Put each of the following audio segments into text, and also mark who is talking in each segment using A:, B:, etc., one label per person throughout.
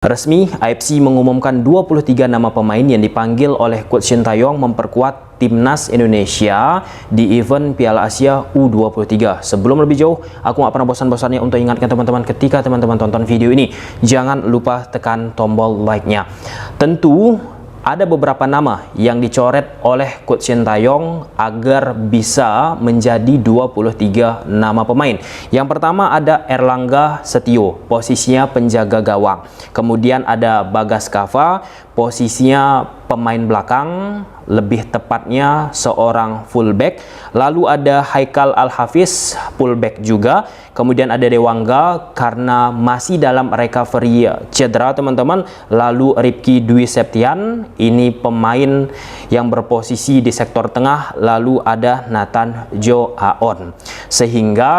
A: Resmi, AFC mengumumkan 23 nama pemain yang dipanggil oleh Coach Shin Tae-yong memperkuat Timnas Indonesia di event Piala Asia U23. Sebelum lebih jauh, aku gak pernah bosan-bosannya untuk ingatkan teman-teman ketika teman-teman tonton video ini, jangan lupa tekan tombol like-nya. Tentu, ada beberapa nama yang dicoret oleh Coach Shin Tae-yong agar bisa menjadi 23 nama pemain. Yang pertama ada Erlangga Setio, posisinya penjaga gawang. Kemudian ada Bagas Kava, posisinya pemain belakang, lebih tepatnya seorang fullback. Lalu ada Haikal Al-Hafiz, fullback juga. Kemudian ada Dewangga karena masih dalam recovery cedera teman-teman. Lalu Rifki Dwi Septian, ini pemain yang berposisi di sektor tengah. Lalu ada Nathan Jo Aon. Sehingga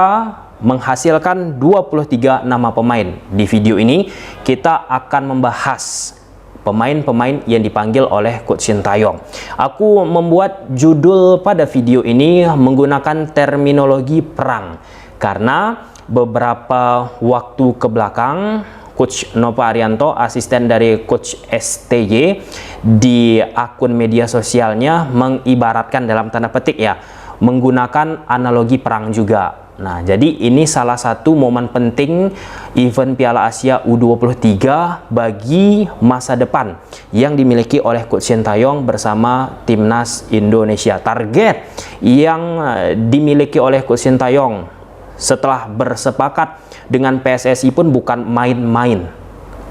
A: menghasilkan 23 nama pemain. Di video ini kita akan membahas pemain-pemain yang dipanggil oleh Coach Shin Tae-yong. Aku membuat judul pada video ini menggunakan terminologi perang karena beberapa waktu ke belakang Coach Nova Arianto, asisten dari Coach STY, di akun media sosialnya mengibaratkan dalam tanda petik ya, menggunakan analogi perang juga. Nah, jadi ini salah satu momen penting event Piala Asia U23 bagi masa depan yang dimiliki oleh Coach Shin Tae-yong bersama Timnas Indonesia. Target yang dimiliki oleh Coach Shin Tae-yong setelah bersepakat dengan PSSI pun bukan main-main.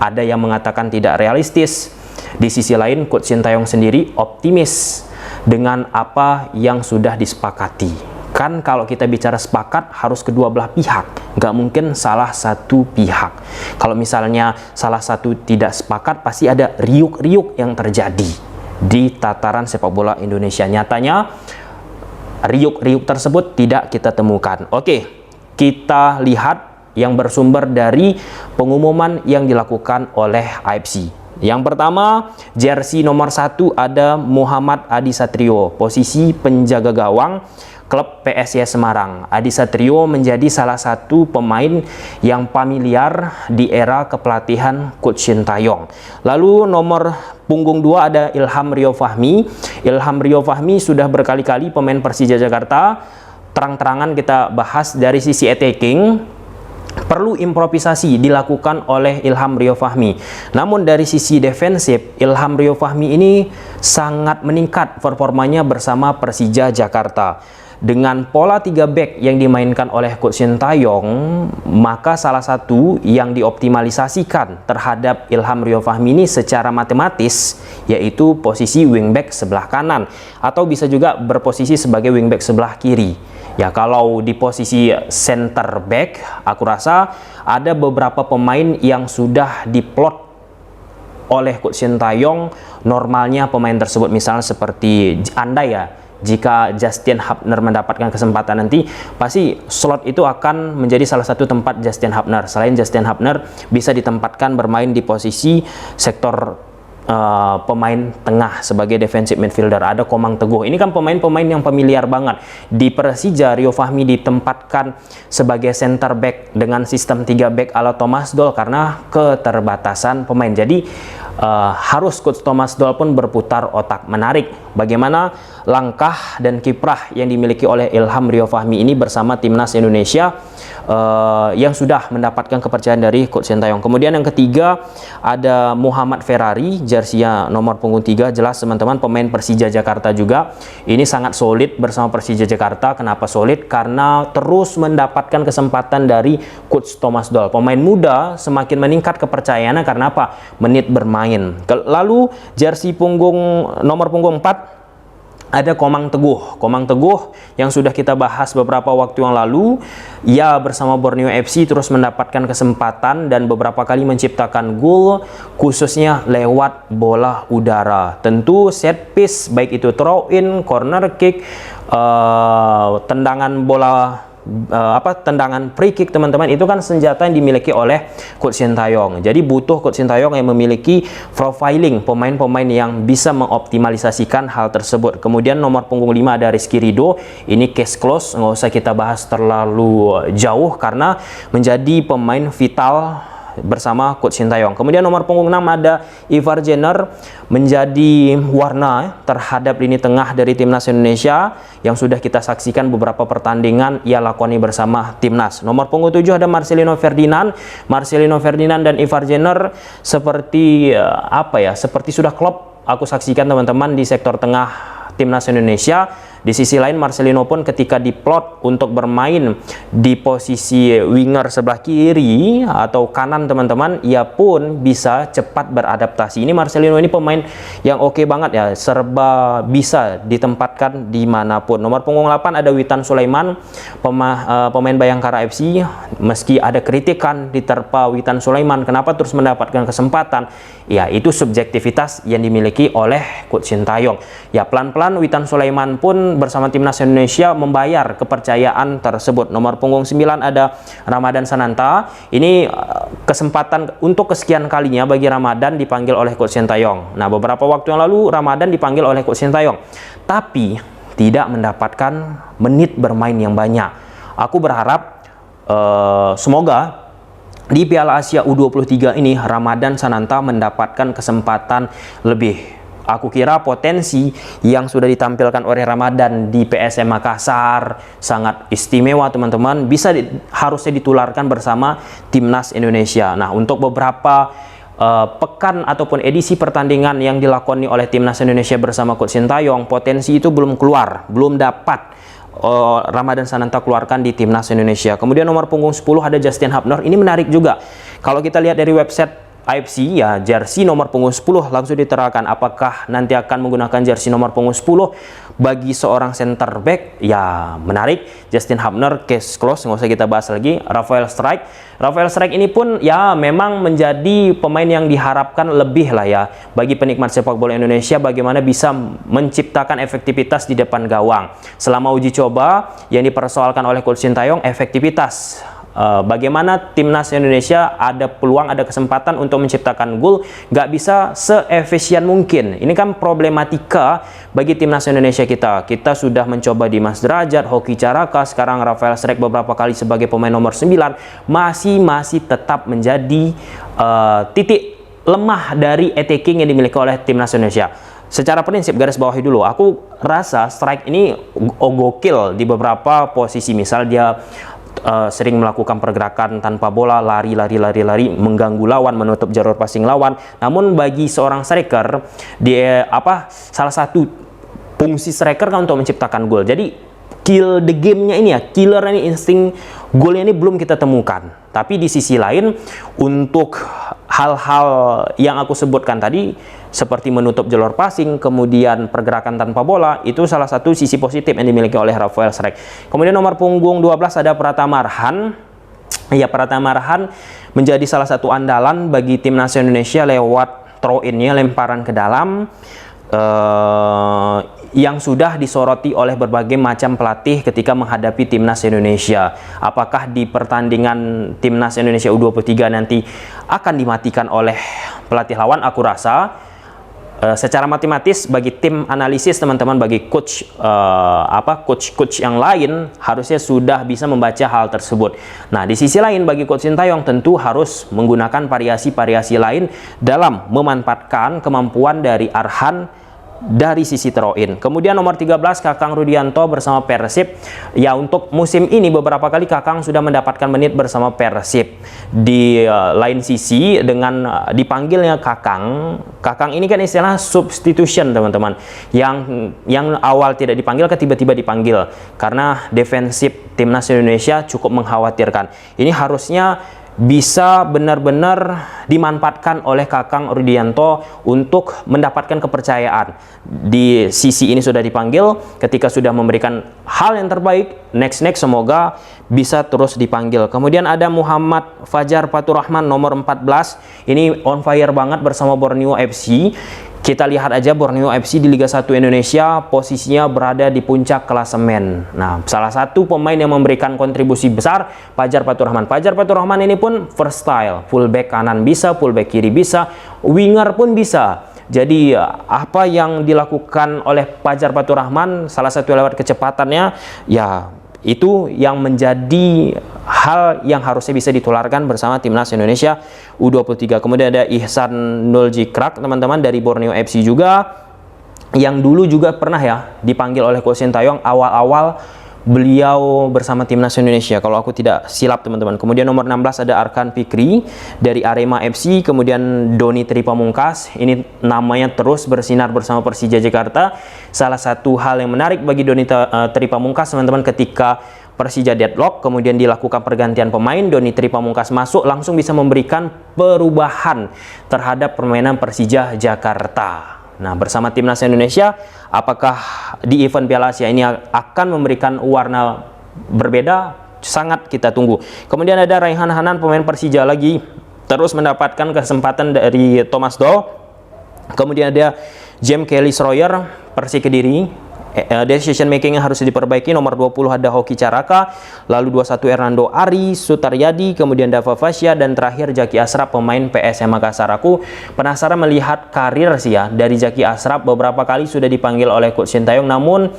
A: Ada yang mengatakan tidak realistis. Di sisi lain, Coach Shin Tae-yong sendiri optimis dengan apa yang sudah disepakati. Kan kalau kita bicara sepakat harus kedua belah pihak, nggak mungkin salah satu pihak. Kalau misalnya salah satu tidak sepakat, pasti ada riuk-riuk yang terjadi di tataran sepak bola Indonesia. Nyatanya riuk-riuk tersebut tidak kita temukan. Oke, kita lihat yang bersumber dari pengumuman yang dilakukan oleh AFC. Yang pertama, jersey nomor 1 ada Muhammad Adi Satrio, posisi penjaga gawang klub PSIS Semarang. Adi Satrio menjadi salah satu pemain yang familiar di era kepelatihan Coach Shin Tae-yong. Lalu nomor punggung 2 ada Ilham Rio Fahmi. Ilham Rio Fahmi sudah berkali-kali pemain Persija Jakarta. Terang-terangan kita bahas dari sisi attacking, perlu improvisasi dilakukan oleh Ilham Rio Fahmi. Namun dari sisi defensif, Ilham Rio Fahmi ini sangat meningkat performanya bersama Persija Jakarta. Dengan pola 3 back yang dimainkan oleh Coach Shin Tae-yong, maka salah satu yang dioptimalisasikan terhadap Ilham Rio Fahmi ini secara matematis yaitu posisi wingback sebelah kanan, atau bisa juga berposisi sebagai wingback sebelah kiri. Ya, kalau di posisi center back, aku rasa ada beberapa pemain yang sudah diplot oleh Coach Shin Tae-yong. Normalnya pemain tersebut misalnya seperti andai ya, jika Justin Hubner mendapatkan kesempatan nanti, pasti slot itu akan menjadi salah satu tempat Justin Hubner. Selain Justin Hubner, bisa ditempatkan bermain di posisi sektor pemain tengah sebagai defensive midfielder. Ada Komang Teguh. Ini kan pemain-pemain yang familiar banget. Di Persija, Rio Fahmi ditempatkan sebagai center back dengan sistem 3 back ala Thomas Doll karena keterbatasan pemain. Jadi harus Coach Thomas Doll pun berputar otak, menarik bagaimana langkah dan kiprah yang dimiliki oleh Ilham Rio Fahmi ini bersama Timnas Indonesia yang sudah mendapatkan kepercayaan dari Coach Shin Tae-yong. Kemudian yang ketiga ada Muhammad Ferrari, jersey-nya nomor punggung 3. Jelas teman-teman, pemain Persija Jakarta juga. Ini sangat solid bersama Persija Jakarta. Kenapa solid? Karena terus mendapatkan kesempatan dari Coach Thomas Doll. Pemain muda semakin meningkat kepercayaannya karena apa? Menit bermain. Lalu jersey nomor punggung 4 ada Komang Teguh. Komang Teguh yang sudah kita bahas beberapa waktu yang lalu, ia bersama Borneo FC terus mendapatkan kesempatan dan beberapa kali menciptakan gol, khususnya lewat bola udara. Tentu set piece, baik itu throw in, corner kick, tendangan bola tendangan free kick, teman-teman, itu kan senjata yang dimiliki oleh Coach Shin Tae-yong. Jadi butuh Coach Shin Tae-yong yang memiliki profiling pemain-pemain yang bisa mengoptimalisasikan hal tersebut. Kemudian nomor punggung 5 ada Rizky Ridho. Ini case close, nggak usah kita bahas terlalu jauh karena menjadi pemain vital bersama Coach Sintayong. Kemudian nomor punggung 6 ada Ivar Jenner, menjadi warna terhadap lini tengah dari timnas Indonesia yang sudah kita saksikan beberapa pertandingan ia lakoni bersama timnas. Nomor punggung 7 ada Marcelino Ferdinand. Marcelino Ferdinand dan Ivar Jenner seperti seperti sudah klop aku saksikan teman-teman di sektor tengah timnas Indonesia. Di sisi lain Marcelino pun ketika diplot untuk bermain di posisi winger sebelah kiri atau kanan teman-teman, ia pun bisa cepat beradaptasi. Ini Marcelino ini pemain yang oke banget ya, serba bisa ditempatkan dimanapun. Nomor punggung 8 ada Witan Sulaiman, pemain Bayangkara FC. Meski ada kritikan diterpa Witan Sulaiman, kenapa terus mendapatkan kesempatan? Ya, itu subjektivitas yang dimiliki oleh Coach Sintayong. Ya, pelan-pelan Witan Sulaiman pun bersama timnas Indonesia membayar kepercayaan tersebut. Nomor punggung 9 ada Ramadan Sananta. Ini kesempatan untuk kesekian kalinya bagi Ramadan dipanggil oleh Coach Sintayong. Nah, beberapa waktu yang lalu Ramadan dipanggil oleh Coach Sintayong, tapi tidak mendapatkan menit bermain yang banyak. Aku berharap semoga di Piala Asia U23 ini Ramadan Sananta mendapatkan kesempatan lebih. Aku kira potensi yang sudah ditampilkan oleh Ramadan di PSM Makassar sangat istimewa teman-teman, harusnya ditularkan bersama timnas Indonesia. Nah, untuk beberapa pekan ataupun edisi pertandingan yang dilakoni oleh timnas Indonesia bersama Coach Sintayong, potensi itu belum keluar, belum dapat Ramadan Sananta keluarkan di timnas Indonesia. Kemudian nomor punggung 10 ada Justin Hubner. Ini menarik juga. Kalau kita lihat dari website AFC, ya, jersey nomor punggung 10 langsung diterangkan apakah nanti akan menggunakan jersey nomor punggung 10 bagi seorang center back. Ya, menarik. Justin Hubner, case close, nggak usah kita bahas lagi. Rafael Strijk ini pun ya memang menjadi pemain yang diharapkan lebih lah ya bagi penikmat sepak bola Indonesia, bagaimana bisa menciptakan efektivitas di depan gawang. Selama uji coba yang dipersoalkan oleh Coach Sintayong, efektivitas. Bagaimana timnas Indonesia ada peluang, ada kesempatan untuk menciptakan gol, nggak bisa seefisien mungkin. Ini kan problematika bagi timnas Indonesia kita. Kita sudah mencoba di Mas Derajat, Hoki Caraka, sekarang Rafael Strijk beberapa kali sebagai pemain nomor 9, masih tetap menjadi titik lemah dari attacking yang dimiliki oleh timnas Indonesia. Secara prinsip, garis bawahi dulu, aku rasa Strijk ini gokil di beberapa posisi. Misal dia sering melakukan pergerakan tanpa bola, lari, mengganggu lawan, menutup jalur passing lawan. Namun bagi seorang striker, dia salah satu fungsi striker kan untuk menciptakan gol. Jadi kill the game-nya ini ya, killer ini, insting golnya ini belum kita temukan. Tapi di sisi lain, untuk hal-hal yang aku sebutkan tadi, seperti menutup jalur passing, kemudian pergerakan tanpa bola, itu salah satu sisi positif yang dimiliki oleh Rafael Strijk. Kemudian nomor punggung 12 ada Pratama Arhan. Ya, Pratama Arhan menjadi salah satu andalan bagi timnas Indonesia lewat throw-in-nya, lemparan ke dalam, yang sudah disoroti oleh berbagai macam pelatih ketika menghadapi timnas Indonesia. Apakah di pertandingan timnas Indonesia U23 nanti akan dimatikan oleh pelatih lawan? Aku rasa secara matematis bagi tim analisis teman-teman, bagi coach yang lain harusnya sudah bisa membaca hal tersebut. Nah, di sisi lain bagi Coach Sintayong tentu harus menggunakan variasi-variasi lain dalam memanfaatkan kemampuan dari Arhan dari sisi throw-in. Kemudian nomor 13 Kakang Rudianto bersama Persib. Ya, untuk musim ini beberapa kali Kakang sudah mendapatkan menit bersama Persib. Di lain sisi dengan dipanggilnya Kakang ini kan istilah substitution teman-teman. Yang awal tidak dipanggil ke tiba-tiba dipanggil karena defensif timnas Indonesia cukup mengkhawatirkan. Ini harusnya bisa benar-benar dimanfaatkan oleh Kakang Rudianto untuk mendapatkan kepercayaan. Di sisi ini sudah dipanggil, ketika sudah memberikan hal yang terbaik, next semoga bisa terus dipanggil. Kemudian ada Muhammad Fajar Faturrahman nomor 14. Ini on fire banget bersama Borneo FC. Kita lihat aja Borneo FC di Liga 1 Indonesia posisinya berada di puncak klasemen. Nah, salah satu pemain yang memberikan kontribusi besar Fajar Faturrahman. Fajar Faturrahman ini pun versatile, fullback kanan bisa, fullback kiri bisa, winger pun bisa. Jadi apa yang dilakukan oleh Fajar Faturrahman salah satu lewat kecepatannya, ya Itu yang menjadi hal yang harusnya bisa ditularkan bersama timnas Indonesia U23. Kemudian ada Ihsan Nuljikrak teman-teman dari Borneo FC juga, yang dulu juga pernah ya dipanggil oleh Coach Sintayong awal-awal beliau bersama timnas Indonesia, kalau aku tidak silap teman-teman. Kemudian nomor 16 ada Arkan Fikri dari Arema FC. Kemudian Doni Tripamungkas, ini namanya terus bersinar bersama Persija Jakarta. Salah satu hal yang menarik bagi Doni Tripamungkas teman-teman, ketika Persija deadlock kemudian dilakukan pergantian pemain, Doni Tripamungkas masuk langsung bisa memberikan perubahan terhadap permainan Persija Jakarta. Nah, bersama timnas Indonesia, apakah di event Piala Asia ini akan memberikan warna berbeda? Sangat kita tunggu. Kemudian ada Raihan Hanan, pemain Persija lagi, terus mendapatkan kesempatan dari Thomas Doll. Kemudian ada James Kelly Sroyer, Persik Kediri. Decision makingnya harus diperbaiki. Nomor 20 ada Hoki Caraka, lalu 21 Hernando Ari Sutaryadi, kemudian Dava Fasya, dan terakhir Jaki Ashraf, pemain PSM Makassar. Aku penasaran melihat karir sih ya dari Jaki Ashraf. Beberapa kali sudah dipanggil oleh Coach Sintayong, namun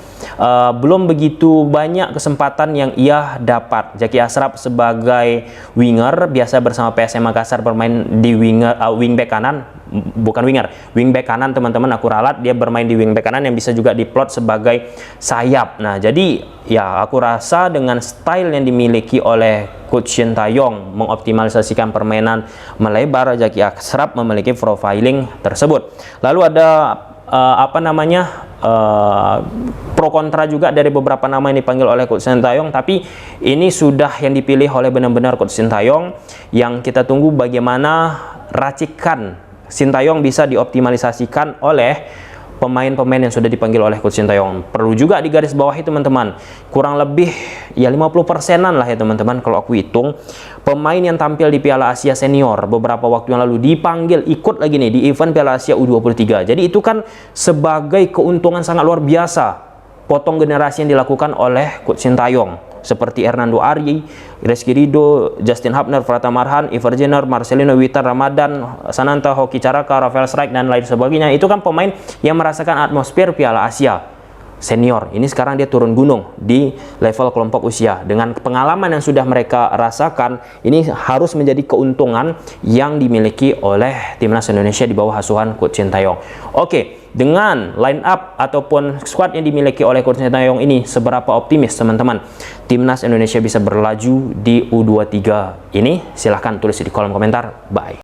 A: belum begitu banyak kesempatan yang ia dapat. Jaki Ashraf sebagai winger, biasa bersama PSM Makassar bermain di wingback kanan, bukan winger, wingback kanan teman-teman, aku ralat dia bermain di wingback kanan yang bisa juga diplot sebagai sayap. Nah, jadi ya aku rasa dengan style yang dimiliki oleh Coach Sintayong mengoptimalisasikan permainan melebar, Jaki Ashraf memiliki profiling tersebut. Lalu ada pro kontra juga dari beberapa nama yang dipanggil oleh Coach Sintayong, tapi ini sudah yang dipilih oleh benar-benar Coach Sintayong, yang kita tunggu bagaimana racikan Sintayong bisa dioptimalisasikan oleh pemain-pemain yang sudah dipanggil oleh Coach Sintayong. Perlu juga digarisbawahi teman-teman, kurang lebih ya 50%-an lah ya teman-teman kalau aku hitung, pemain yang tampil di Piala Asia Senior beberapa waktu yang lalu dipanggil ikut lagi nih di event Piala Asia U23. Jadi itu kan sebagai keuntungan sangat luar biasa, potong generasi yang dilakukan oleh Coach Sintayong, seperti Hernando Ari, Rizky Ridho, Justin Hubner, Pratama Arhan, Ivar Jenner, Marcelino Witan, Ramadan Sananta, Hoki Caraka, Rafael Strike, dan lain sebagainya. Itu kan pemain yang merasakan atmosfer Piala Asia Senior. Ini sekarang dia turun gunung di level kelompok usia. Dengan pengalaman yang sudah mereka rasakan, ini harus menjadi keuntungan yang dimiliki oleh timnas Indonesia di bawah asuhan Coach Sintayong. Oke, dengan line up ataupun squad yang dimiliki oleh Coach Sintayong ini, seberapa optimis teman-teman timnas Indonesia bisa berlaju di U23 ini? Silahkan tulis di kolom komentar. Bye.